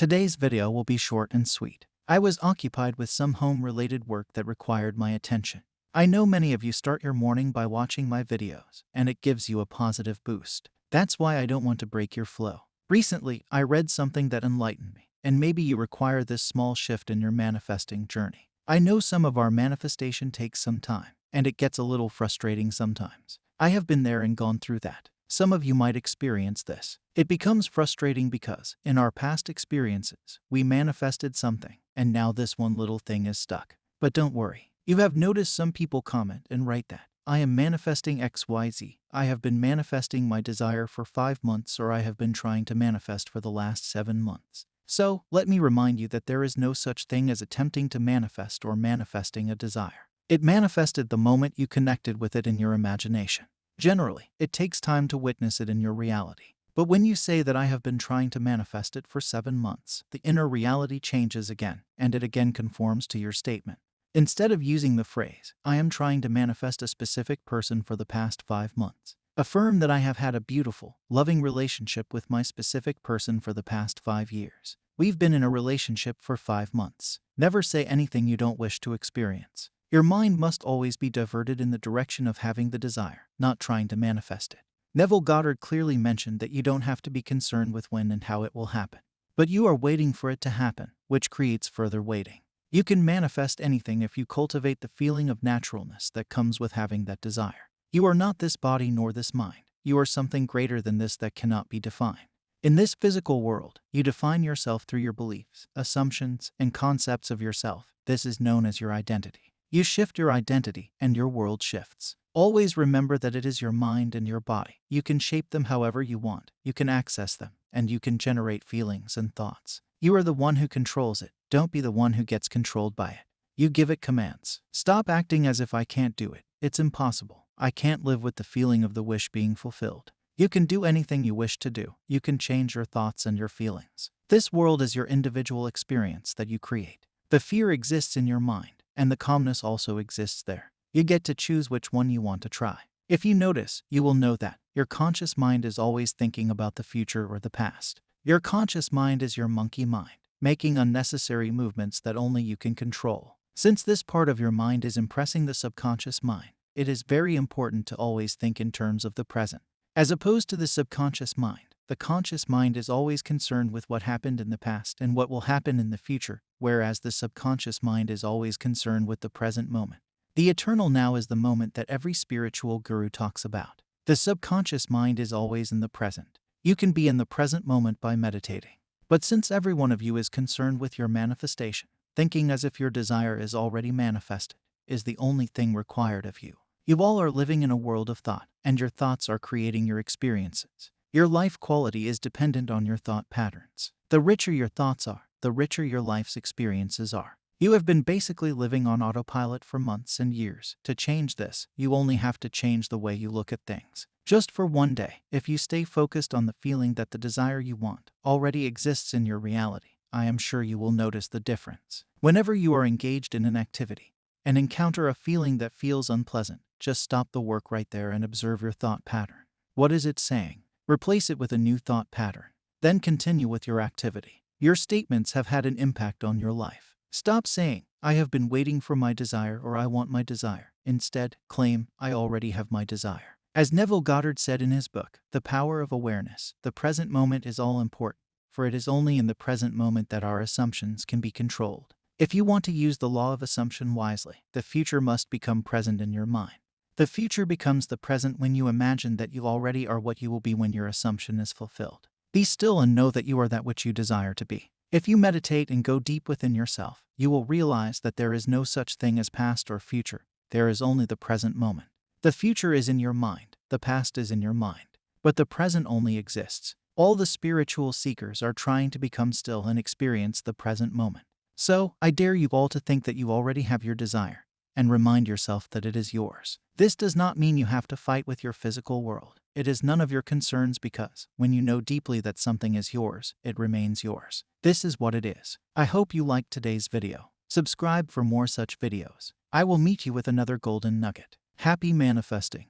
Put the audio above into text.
Today's video will be short and sweet. I was occupied with some home-related work that required my attention. I know many of you start your morning by watching my videos, and it gives you a positive boost. That's why I don't want to break your flow. Recently, I read something that enlightened me, and maybe you require this small shift in your manifesting journey. I know some of our manifestation takes some time, and it gets a little frustrating sometimes. I have been there and gone through that. Some of you might experience this. It becomes frustrating because, in our past experiences, we manifested something, and now this one little thing is stuck. But don't worry. You have noticed some people comment and write that, I am manifesting XYZ. I have been manifesting my desire for 5 months, or I have been trying to manifest for the last 7 months. So, let me remind you that there is no such thing as attempting to manifest or manifesting a desire. It manifested the moment you connected with it in your imagination. Generally, it takes time to witness it in your reality. But when you say that I have been trying to manifest it for 7 months, the inner reality changes again, and it again conforms to your statement. Instead of using the phrase, I am trying to manifest a specific person for the past 5 months, affirm that I have had a beautiful, loving relationship with my specific person for the past 5 years. We've been in a relationship for 5 months. Never say anything you don't wish to experience. Your mind must always be diverted in the direction of having the desire, not trying to manifest it. Neville Goddard clearly mentioned that you don't have to be concerned with when and how it will happen. But you are waiting for it to happen, which creates further waiting. You can manifest anything if you cultivate the feeling of naturalness that comes with having that desire. You are not this body nor this mind. You are something greater than this that cannot be defined. In this physical world, you define yourself through your beliefs, assumptions, and concepts of yourself. This is known as your identity. You shift your identity, and your world shifts. Always remember that it is your mind and your body. You can shape them however you want. You can access them, and you can generate feelings and thoughts. You are the one who controls it. Don't be the one who gets controlled by it. You give it commands. Stop acting as if I can't do it. It's impossible. I can't live with the feeling of the wish being fulfilled. You can do anything you wish to do. You can change your thoughts and your feelings. This world is your individual experience that you create. The fear exists in your mind, and the calmness also exists there. You get to choose which one you want to try. If you notice, you will know that your conscious mind is always thinking about the future or the past. Your conscious mind is your monkey mind, making unnecessary movements that only you can control. Since this part of your mind is impressing the subconscious mind, it is very important to always think in terms of the present. As opposed to the subconscious mind, the conscious mind is always concerned with what happened in the past and what will happen in the future, whereas the subconscious mind is always concerned with the present moment. The eternal now is the moment that every spiritual guru talks about. The subconscious mind is always in the present. You can be in the present moment by meditating. But since every one of you is concerned with your manifestation, thinking as if your desire is already manifested is the only thing required of you. You all are living in a world of thought, and your thoughts are creating your experiences. Your life quality is dependent on your thought patterns. The richer your thoughts are, the richer your life's experiences are. You have been basically living on autopilot for months and years. To change this, you only have to change the way you look at things. Just for one day, if you stay focused on the feeling that the desire you want already exists in your reality, I am sure you will notice the difference. Whenever you are engaged in an activity and encounter a feeling that feels unpleasant, just stop the work right there and observe your thought pattern. What is it saying? Replace it with a new thought pattern. Then continue with your activity. Your statements have had an impact on your life. Stop saying, I have been waiting for my desire or I want my desire. Instead, claim, I already have my desire. As Neville Goddard said in his book, The Power of Awareness, the present moment is all important, for it is only in the present moment that our assumptions can be controlled. If you want to use the law of assumption wisely, the future must become present in your mind. The future becomes the present when you imagine that you already are what you will be when your assumption is fulfilled. Be still and know that you are that which you desire to be. If you meditate and go deep within yourself, you will realize that there is no such thing as past or future. There is only the present moment. The future is in your mind, the past is in your mind, but the present only exists. All the spiritual seekers are trying to become still and experience the present moment. So, I dare you all to think that you already have your desire, and remind yourself that it is yours. This does not mean you have to fight with your physical world. It is none of your concerns because, when you know deeply that something is yours, it remains yours. This is what it is. I hope you liked today's video. Subscribe for more such videos. I will meet you with another golden nugget. Happy manifesting.